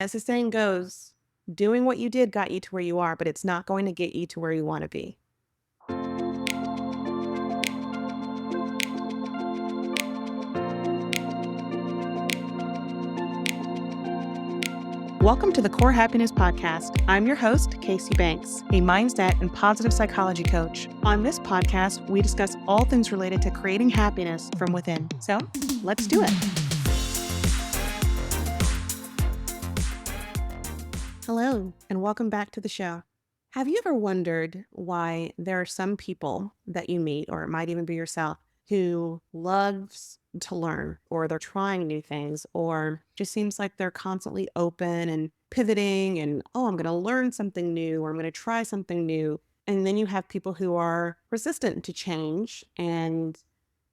As the saying goes, doing what you did got you to where you are, but it's not going to get you to where you want to be. Welcome to the Core Happiness Podcast. I'm your host, Kacee Banks, a mindset and positive psychology coach. On this podcast, we discuss all things related to creating happiness from within. So, let's do it. Hello, and welcome back to the show. Have you ever wondered why there are some people that you meet, or it might even be yourself, who loves to learn, or they're trying new things, or just seems like they're constantly open and pivoting and, I'm going to learn something new, or I'm going to try something new. And then you have people who are resistant to change and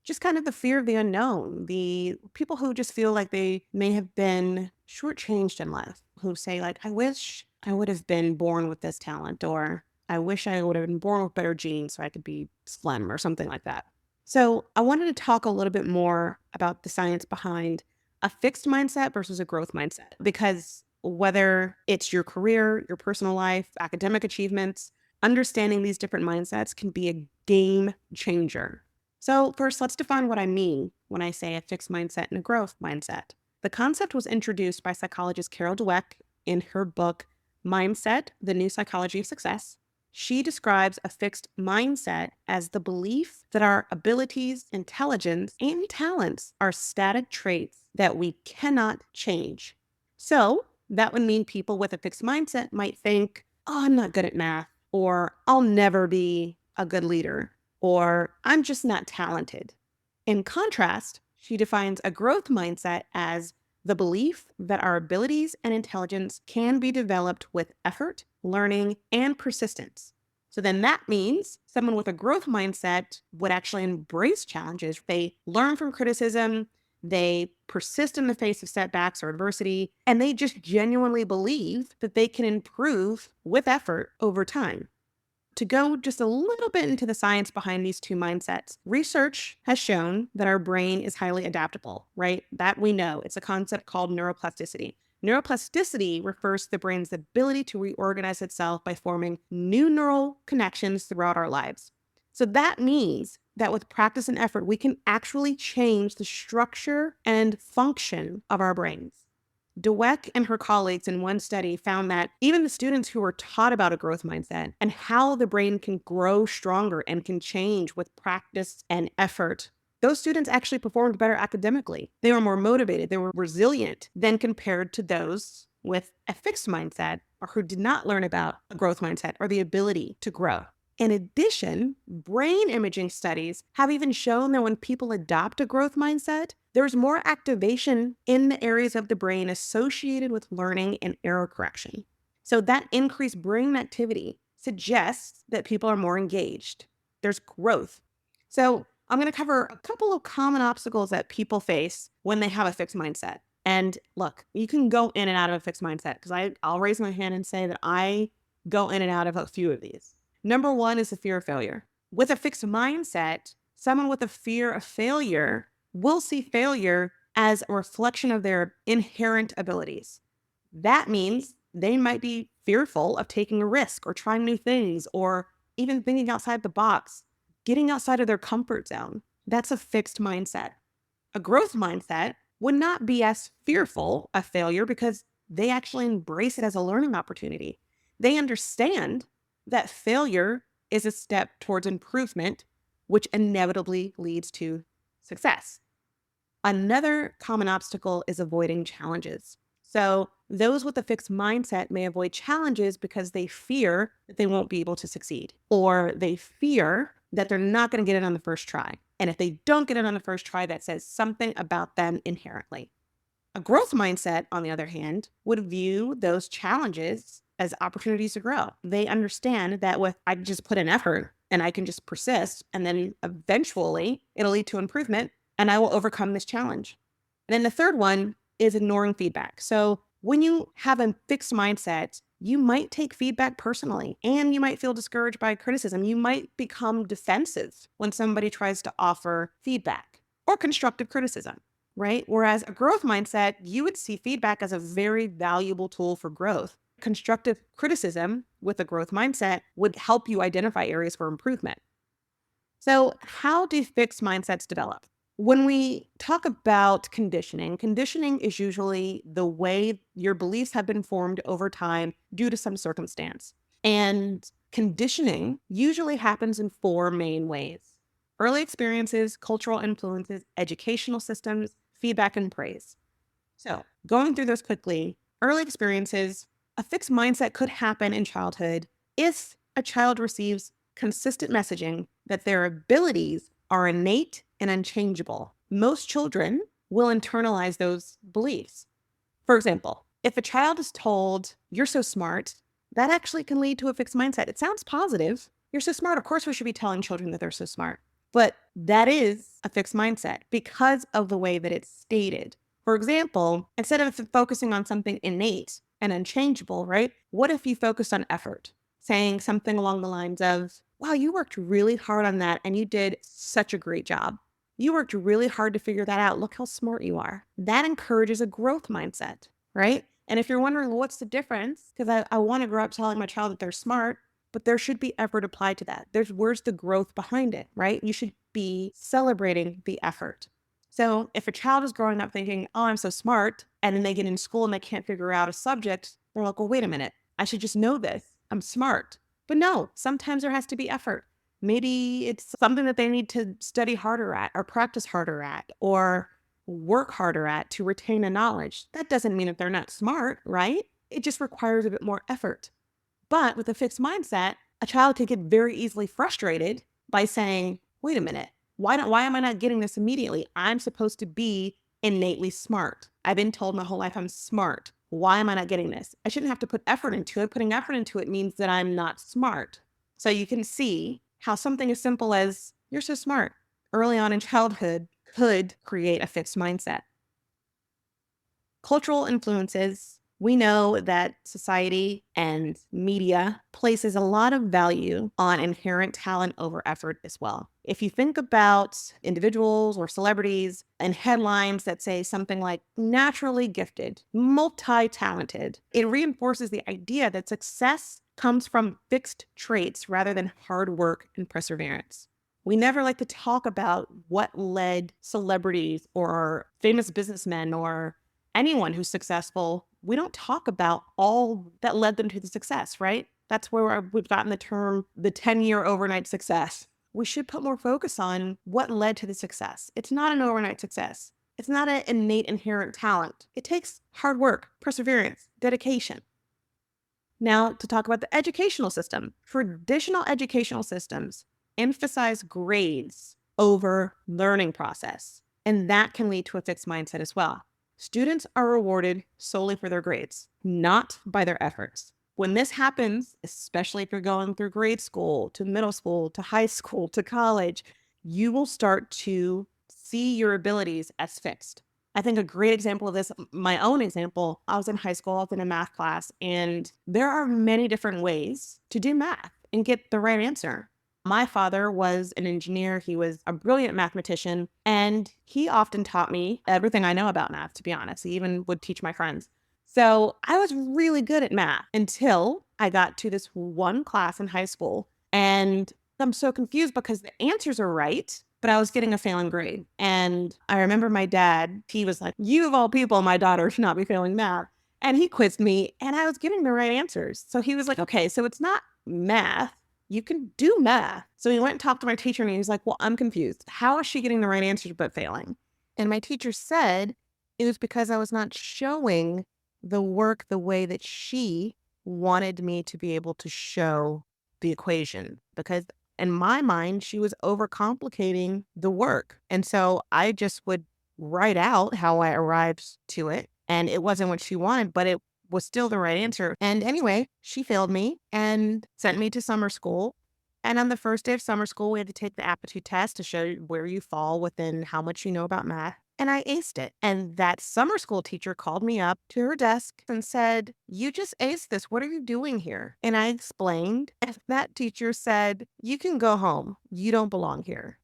just kind of the fear of the unknown, the people who just feel like they may have been shortchanged in life, who say like, I wish I would have been born with this talent, or I wish I would have been born with better genes so I could be slim or something like that. So I wanted to talk a little bit more about the science behind a fixed mindset versus a growth mindset, because whether it's your career, your personal life, academic achievements, understanding these different mindsets can be a game changer. So first, let's define what I mean when I say a fixed mindset and a growth mindset. The concept was introduced by psychologist Carol Dweck in her book, Mindset, The New Psychology of Success. She describes a fixed mindset as the belief that our abilities, intelligence, and talents are static traits that we cannot change. So that would mean people with a fixed mindset might think, I'm not good at math, or I'll never be a good leader, or I'm just not talented. In contrast, she defines a growth mindset as the belief that our abilities and intelligence can be developed with effort, learning, and persistence. So then that means someone with a growth mindset would actually embrace challenges. They learn from criticism, they persist in the face of setbacks or adversity, and they just genuinely believe that they can improve with effort over time. To go just a little bit into the science behind these two mindsets, research has shown that our brain is highly adaptable, right? That we know. It's a concept called neuroplasticity. Neuroplasticity refers to the brain's ability to reorganize itself by forming new neural connections throughout our lives. So that means that with practice and effort, we can actually change the structure and function of our brains. Dweck and her colleagues in one study found that even the students who were taught about a growth mindset and how the brain can grow stronger and can change with practice and effort, those students actually performed better academically. They were more motivated, they were resilient than compared to those with a fixed mindset or who did not learn about a growth mindset or the ability to grow. In addition, brain imaging studies have even shown that when people adopt a growth mindset, there's more activation in the areas of the brain associated with learning and error correction. So that increased brain activity suggests that people are more engaged. There's growth. So I'm going to cover a couple of common obstacles that people face when they have a fixed mindset. And look, you can go in and out of a fixed mindset because I'll raise my hand and say that I go in and out of a few of these. Number one is the fear of failure. With a fixed mindset, someone with a fear of failure will see failure as a reflection of their inherent abilities. That means they might be fearful of taking a risk or trying new things or even thinking outside the box, getting outside of their comfort zone. That's a fixed mindset. A growth mindset would not be as fearful of failure because they actually embrace it as a learning opportunity. They understand that failure is a step towards improvement, which inevitably leads to success. Another common obstacle is avoiding challenges. So those with a fixed mindset may avoid challenges because they fear that they won't be able to succeed, or they fear that they're not going to get it on the first try. And if they don't get it on the first try, that says something about them inherently. A growth mindset, on the other hand, would view those challenges as opportunities to grow. They understand that I just put in effort and I can just persist, and then eventually it'll lead to improvement and I will overcome this challenge. And then the third one is ignoring feedback. So when you have a fixed mindset, you might take feedback personally and you might feel discouraged by criticism. You might become defensive when somebody tries to offer feedback or constructive criticism. right? Whereas a growth mindset, you would see feedback as a very valuable tool for growth. Constructive criticism with a growth mindset would help you identify areas for improvement. So, how do fixed mindsets develop? When we talk about conditioning, conditioning is usually the way your beliefs have been formed over time due to some circumstance. And conditioning usually happens in four main ways: early experiences, cultural influences, educational systems, feedback, and praise. So, going through those quickly, early experiences, a fixed mindset could happen in childhood if a child receives consistent messaging that their abilities are innate and unchangeable. Most children will internalize those beliefs. For example, if a child is told, "You're so smart," that actually can lead to a fixed mindset. It sounds positive. You're so smart. Of course, we should be telling children that they're so smart. But that is a fixed mindset because of the way that it's stated. For example, instead of focusing on something innate and unchangeable, right? What if you focused on effort, saying something along the lines of, "Wow, you worked really hard on that and you did such a great job. You worked really hard to figure that out. Look how smart you are." That encourages a growth mindset, right? And if you're wondering, well, what's the difference? Because I want to grow up telling my child that they're smart, but there should be effort applied to that. Where's the growth behind it, right? You should be celebrating the effort. So if a child is growing up thinking, "Oh, I'm so smart," and then they get in school and they can't figure out a subject, they're like, "Well, wait a minute. I should just know this. I'm smart." But no, sometimes there has to be effort. Maybe it's something that they need to study harder at or practice harder at or work harder at to retain a knowledge. That doesn't mean that they're not smart, right? It just requires a bit more effort. But with a fixed mindset, a child could get very easily frustrated by saying, "Wait a minute, why am I not getting this immediately? I'm supposed to be innately smart. I've been told my whole life I'm smart. Why am I not getting this? I shouldn't have to put effort into it. Putting effort into it means that I'm not smart." So you can see how something as simple as, "You're so smart," early on in childhood could create a fixed mindset. Cultural influences. We know that society and media places a lot of value on inherent talent over effort as well. If you think about individuals or celebrities and headlines that say something like naturally gifted, multi-talented, it reinforces the idea that success comes from fixed traits rather than hard work and perseverance. We never like to talk about what led celebrities or famous businessmen or anyone who's successful. We don't talk about all that led them to the success, right? That's where we've gotten the term the 10-year overnight success. We should put more focus on what led to the success. It's not an overnight success. It's not an innate inherent talent. It takes hard work, perseverance, dedication. Now, to talk about the educational system. Traditional educational systems emphasize grades over learning process, and that can lead to a fixed mindset as well. Students are rewarded solely for their grades, not by their efforts. When this happens, especially if you're going through grade school to middle school to high school to college, you will start to see your abilities as fixed. I think a great example of this, my own example, I was in high school, I was in a math class, and there are many different ways to do math and get the right answer. My father was an engineer. He was a brilliant mathematician, and he often taught me everything I know about math, to be honest. He even would teach my friends. So I was really good at math until I got to this one class in high school, and I'm so confused because the answers are right, but I was getting a failing grade. And I remember my dad, he was like, "You of all people, my daughter should not be failing math." And he quizzed me and I was getting the right answers. So he was like, "Okay, so it's not math. You can do math." So he went and talked to my teacher and he was like, "Well, I'm confused. How is she getting the right answers but failing?" And my teacher said it was because I was not showing the work the way that she wanted me to be able to show the equation. Because in my mind, she was overcomplicating the work. And so I just would write out how I arrived to it. And it wasn't what she wanted, but it was still the right answer. And anyway, she failed me and sent me to summer school. And on the first day of summer school, we had to take the aptitude test to show you where you fall within how much you know about math. And I aced it. And that summer school teacher called me up to her desk and said, "You just aced this. What are you doing here?" And I explained. And that teacher said, "You can go home. You don't belong here."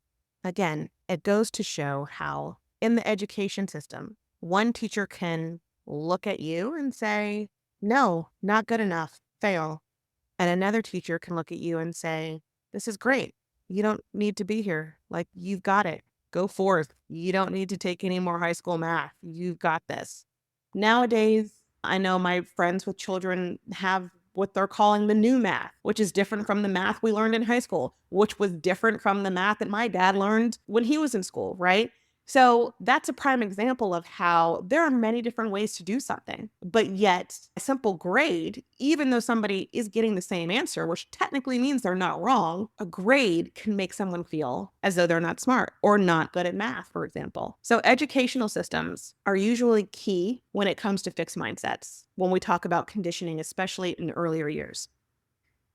Again, it goes to show how in the education system, one teacher can look at you and say, no, not good enough, fail. And another teacher can look at you and say, this is great. You don't need to be here. Like, you've got it. Go forth. You don't need to take any more high school math. You've got this. Nowadays, I know my friends with children have what they're calling the new math, which is different from the math we learned in high school, which was different from the math that my dad learned when he was in school, right? So that's a prime example of how there are many different ways to do something, but yet a simple grade, even though somebody is getting the same answer, which technically means they're not wrong, a grade can make someone feel as though they're not smart or not good at math, for example. So educational systems are usually key when it comes to fixed mindsets, when we talk about conditioning, especially in earlier years.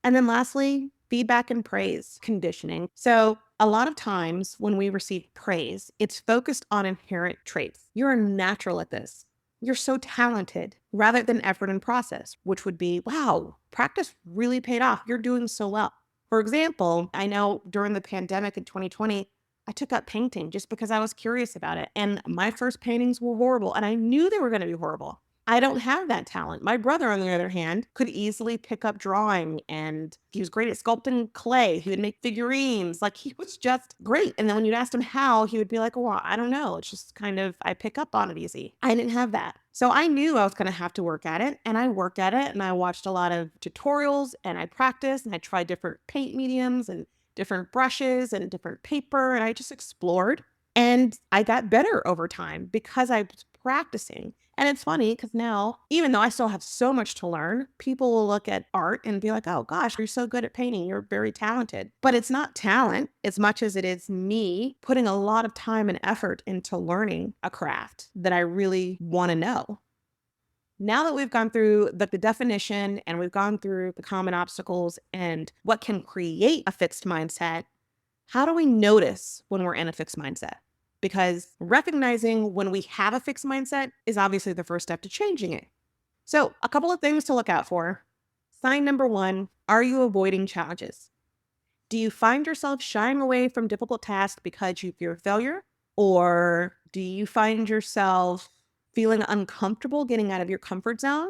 And then lastly, feedback and praise conditioning. So a lot of times when we receive praise, it's focused on inherent traits. You're a natural at this. You're so talented rather than effort and process, which would be, wow, practice really paid off. You're doing so well. For example, I know during the pandemic in 2020, I took up painting just because I was curious about it. And my first paintings were horrible, and I knew they were going to be horrible. I don't have that talent. My brother, on the other hand, could easily pick up drawing, and he was great at sculpting clay. He would make figurines. Like, he was just great. And then when you'd ask him how, he would be like, well, I don't know. It's just kind of, I pick up on it easy. I didn't have that. So I knew I was going to have to work at it, and I worked at it, and I watched a lot of tutorials, and I practiced, and I tried different paint mediums and different brushes and different paper, and I just explored. And I got better over time because I was practicing. And it's funny because now, even though I still have so much to learn, people will look at art and be like, oh gosh, you're so good at painting. You're very talented. But it's not talent as much as it is me putting a lot of time and effort into learning a craft that I really want to know. Now that we've gone through the definition and we've gone through the common obstacles and what can create a fixed mindset, how do we notice when we're in a fixed mindset? Because recognizing when we have a fixed mindset is obviously the first step to changing it. So a couple of things to look out for. Sign number one, are you avoiding challenges? Do you find yourself shying away from difficult tasks because you fear failure? Or do you find yourself feeling uncomfortable getting out of your comfort zone?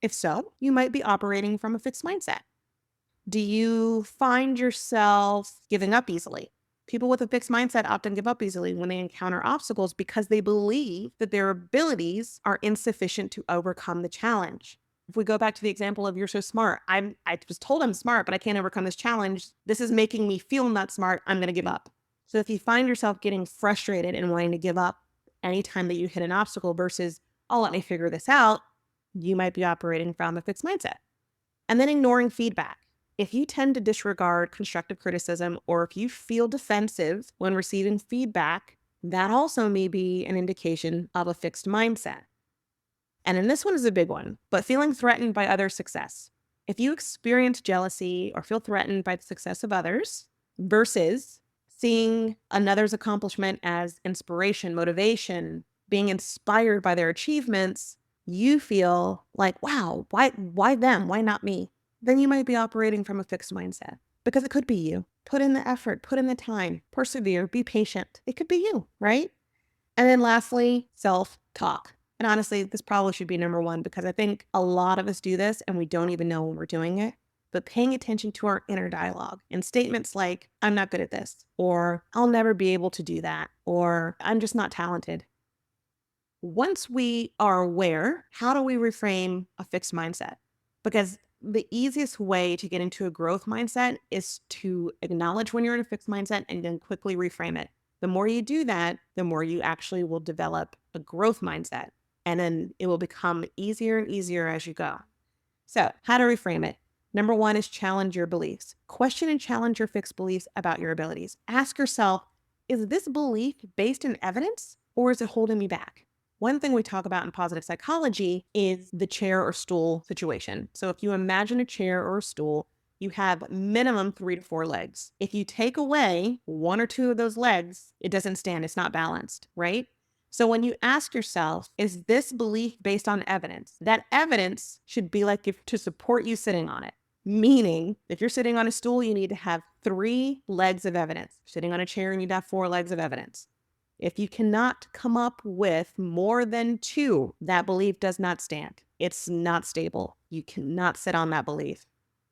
If so, you might be operating from a fixed mindset. Do you find yourself giving up easily? People with a fixed mindset often give up easily when they encounter obstacles because they believe that their abilities are insufficient to overcome the challenge. If we go back to the example of you're so smart, I was told I'm smart, but I can't overcome this challenge. This is making me feel not smart. I'm going to give up. So if you find yourself getting frustrated and wanting to give up anytime that you hit an obstacle versus, oh, let me figure this out, you might be operating from a fixed mindset. And then ignoring feedback. If you tend to disregard constructive criticism, or if you feel defensive when receiving feedback, that also may be an indication of a fixed mindset. And then this one is a big one, but feeling threatened by others' success. If you experience jealousy or feel threatened by the success of others versus seeing another's accomplishment as inspiration, motivation, being inspired by their achievements, you feel like, wow, why them? Why not me? Then you might be operating from a fixed mindset because it could be you. Put in the effort, put in the time, persevere, be patient. It could be you, right? And then lastly, self-talk. And honestly, this probably should be number one because I think a lot of us do this and we don't even know when we're doing it. But paying attention to our inner dialogue and statements like, I'm not good at this, or I'll never be able to do that, or I'm just not talented. Once we are aware, how do we reframe a fixed mindset? Because the easiest way to get into a growth mindset is to acknowledge when you're in a fixed mindset and then quickly reframe it. The more you do that, the more you actually will develop a growth mindset. And then it will become easier and easier as you go. So how to reframe it? Number one is challenge your beliefs. Question and challenge your fixed beliefs about your abilities. Ask yourself, is this belief based in evidence or is it holding me back? One thing we talk about in positive psychology is the chair or stool situation. So if you imagine a chair or a stool, you have minimum 3 to 4 legs. If you take away 1 or 2 of those legs, it doesn't stand. It's not balanced, right? So when you ask yourself, is this belief based on evidence? That evidence should be like to support you sitting on it. Meaning, if you're sitting on a stool, you need to have 3 legs of evidence. Sitting on a chair, you need to have 4 legs of evidence. If you cannot come up with more than two, that belief does not stand. It's not stable. You cannot sit on that belief.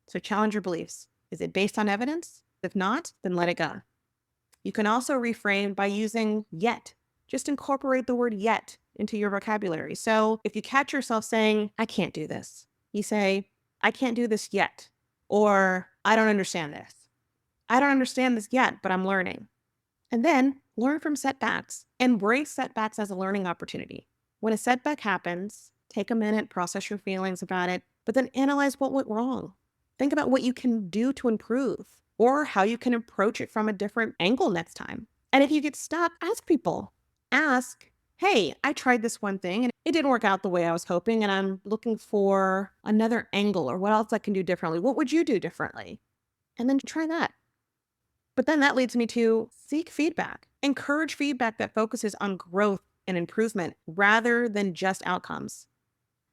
So challenge your beliefs. Is it based on evidence? If not, then let it go. You can also reframe by using yet. Just incorporate the word yet into your vocabulary. So if you catch yourself saying, I can't do this, you say, I can't do this yet, or I don't understand this. I don't understand this yet, but I'm learning. And then learn from setbacks. Embrace setbacks as a learning opportunity. When a setback happens, take a minute, process your feelings about it, but then analyze what went wrong. Think about what you can do to improve or how you can approach it from a different angle next time. And if you get stuck, ask people. Ask, hey, I tried this one thing and it didn't work out the way I was hoping, and I'm looking for another angle or what else I can do differently. What would you do differently? And then try that. But then that leads me to seek feedback. Encourage feedback that focuses on growth and improvement rather than just outcomes.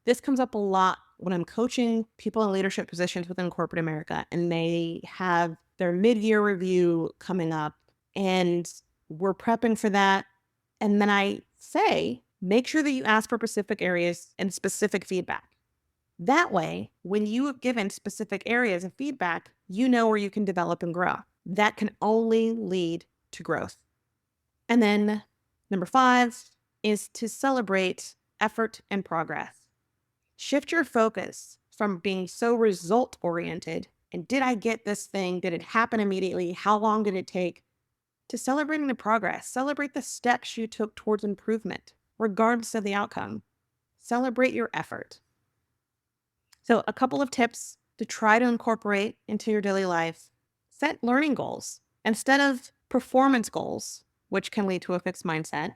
This comes up a lot when I'm coaching people in leadership positions within corporate America, and they have their mid-year review coming up, and we're prepping for that. And then I say, make sure that you ask for specific areas and specific feedback. That way, when you have given specific areas of feedback, you know where you can develop and grow. That can only lead to growth. And then number 5 is to celebrate effort and progress. Shift your focus from being so result-oriented and did I get this thing? Did it happen immediately? How long did it take? To celebrating the progress. Celebrate the steps you took towards improvement, regardless of the outcome. Celebrate your effort. So a couple of tips to try to incorporate into your daily life. Set learning goals instead of performance goals, which can lead to a fixed mindset.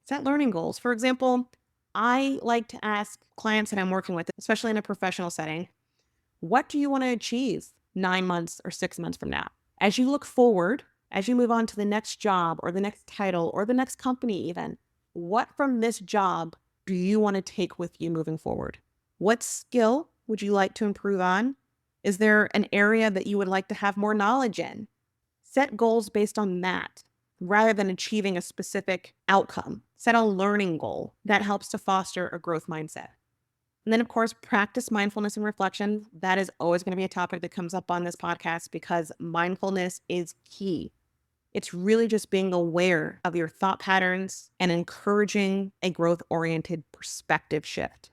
Set learning goals. For example, I like to ask clients that I'm working with, especially in a professional setting, what do you want to achieve 9 months or 6 months from now? As you look forward, as you move on to the next job or the next title or the next company even, what from this job do you want to take with you moving forward? What skill would you like to improve on? Is there an area that you would like to have more knowledge in? Set goals based on that rather than achieving a specific outcome. Set a learning goal that helps to foster a growth mindset. And then, of course, practice mindfulness and reflection. That is always going to be a topic that comes up on this podcast because mindfulness is key. It's really just being aware of your thought patterns and encouraging a growth-oriented perspective shift.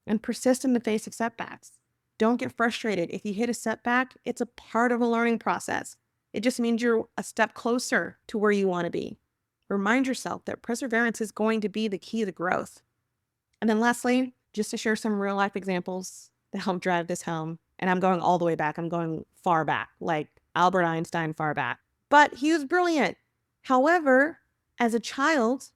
And persist in the face of setbacks. Don't get frustrated. If you hit a setback, it's a part of a learning process. It just means you're a step closer to where you want to be. Remind yourself that perseverance is going to be the key to growth. And then lastly, just to share some real life examples to help drive this home. And I'm going all the way back. I'm going far back, like Albert Einstein far back. But he was brilliant. However, as a child,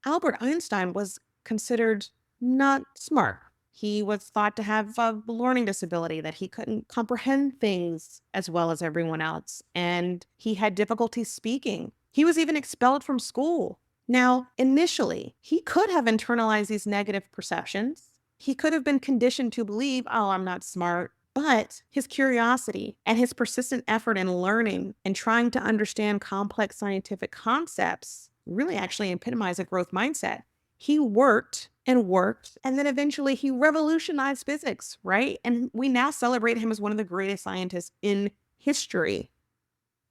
Albert Einstein was considered not smart. He was thought to have a learning disability, that he couldn't comprehend things as well as everyone else. And he had difficulty speaking. He was even expelled from school. Now, initially, he could have internalized these negative perceptions. He could have been conditioned to believe, oh, I'm not smart. But his curiosity and his persistent effort in learning and trying to understand complex scientific concepts really actually epitomize a growth mindset. He worked, and then eventually he revolutionized physics, right? And we now celebrate him as one of the greatest scientists in history.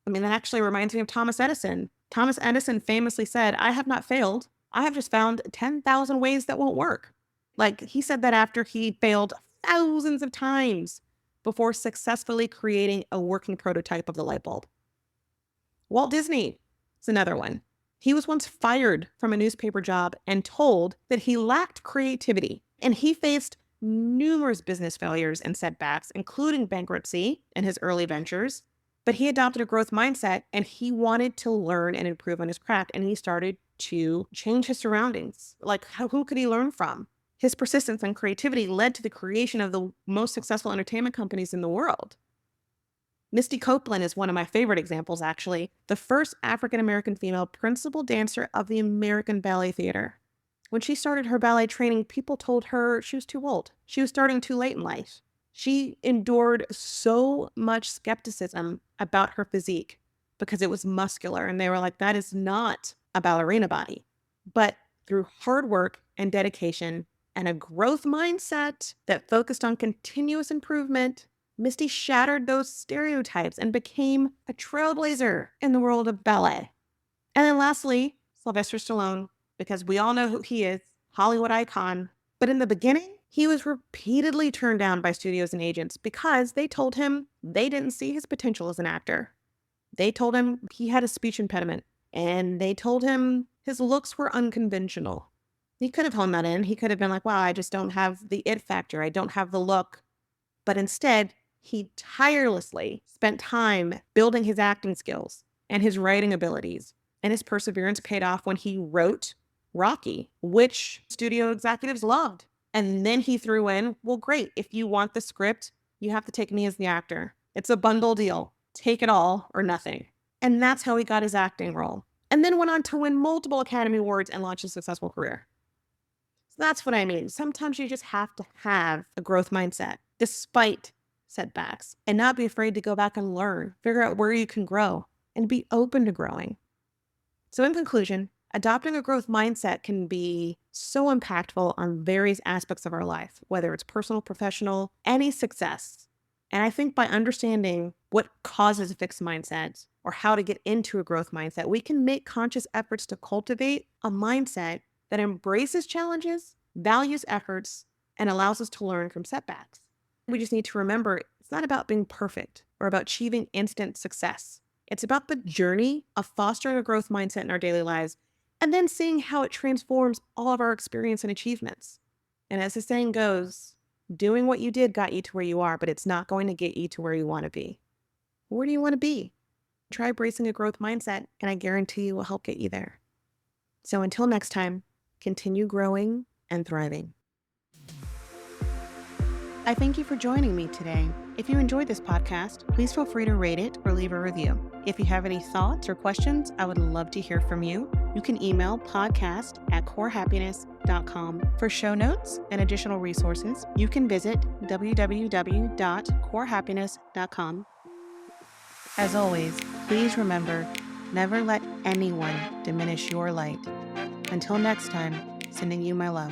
I mean, that actually reminds me of Thomas Edison. Thomas Edison famously said, I have not failed. I have just found 10,000 ways that won't work. Like, he said that after he failed thousands of times before successfully creating a working prototype of the light bulb. Walt Disney is another one. He was once fired from a newspaper job and told that he lacked creativity, and he faced numerous business failures and setbacks, including bankruptcy in his early ventures. But he adopted a growth mindset and he wanted to learn and improve on his craft, and he started to change his surroundings. Like, who could he learn from? His persistence and creativity led to the creation of the most successful entertainment companies in the world. Misty Copeland is one of my favorite examples, actually. The first African-American female principal dancer of the American Ballet Theater. When she started her ballet training, people told her she was too old. She was starting too late in life. She endured so much skepticism about her physique because it was muscular. And they were like, that is not a ballerina body. But through hard work and dedication and a growth mindset that focused on continuous improvement, Misty shattered those stereotypes and became a trailblazer in the world of ballet. And then lastly, Sylvester Stallone, because we all know who he is, Hollywood icon. But in the beginning, he was repeatedly turned down by studios and agents because they told him they didn't see his potential as an actor. They told him he had a speech impediment, and they told him his looks were unconventional. He could have honed that in. He could have been like, wow, I just don't have the it factor. I don't have the look. But instead, he tirelessly spent time building his acting skills and his writing abilities, and his perseverance paid off when he wrote Rocky, which studio executives loved. And then he threw in, well, great, if you want the script, you have to take me as the actor. It's a bundle deal. Take it all or nothing. And that's how he got his acting role. And then went on to win multiple Academy Awards and launch a successful career. So that's what I mean. Sometimes you just have to have a growth mindset despite setbacks and not be afraid to go back and learn, figure out where you can grow and be open to growing. So in conclusion, adopting a growth mindset can be so impactful on various aspects of our life, whether it's personal, professional, any success. And I think by understanding what causes a fixed mindset or how to get into a growth mindset, we can make conscious efforts to cultivate a mindset that embraces challenges, values efforts, and allows us to learn from setbacks. We just need to remember it's not about being perfect or about achieving instant success. It's about the journey of fostering a growth mindset in our daily lives and then seeing how it transforms all of our experience and achievements. And as the saying goes, doing what you did got you to where you are, but it's not going to get you to where you want to be. Where do you want to be? Try embracing a growth mindset, and I guarantee you will help get you there. So until next time, continue growing and thriving. I thank you for joining me today. If you enjoyed this podcast, please feel free to rate it or leave a review. If you have any thoughts or questions, I would love to hear from you. You can email podcast@corehappiness.com. For show notes and additional resources, you can visit www.corehappiness.com. As always, please remember, never let anyone diminish your light. Until next time, sending you my love.